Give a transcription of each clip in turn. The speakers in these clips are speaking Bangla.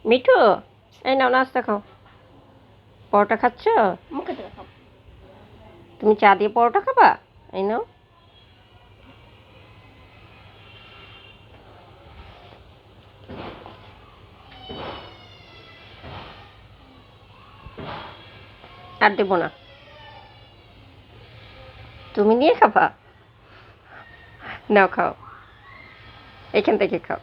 মিঠু, এই নাও নাস্তা খাও। পরোটা খাচ্ছ? মুখে থেকে খাও। তুমি চা দিয়ে পরোটা খাবা? এই নাও। আর দেবো না। তুমি নিয়ে খাবা? নাও খাও, এখান থেকে খাও।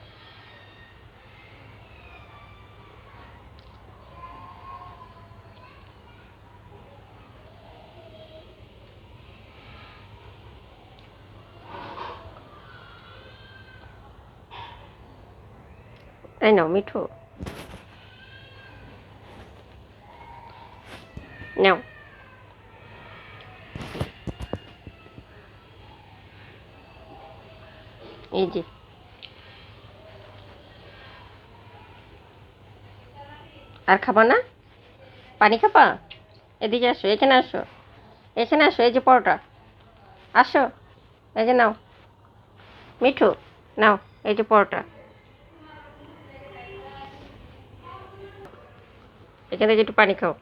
এই নাও মিঠু, নাও। এই যে, আর খাবা না? পানি খাবা? এদিকে আসো, এখানে আসো, এখানে আসো। এই যে পরোটা, আসো। এই যে নাও মিঠু, নাও। এই যে পরোটা, এখানে যে একটু পানি খাও।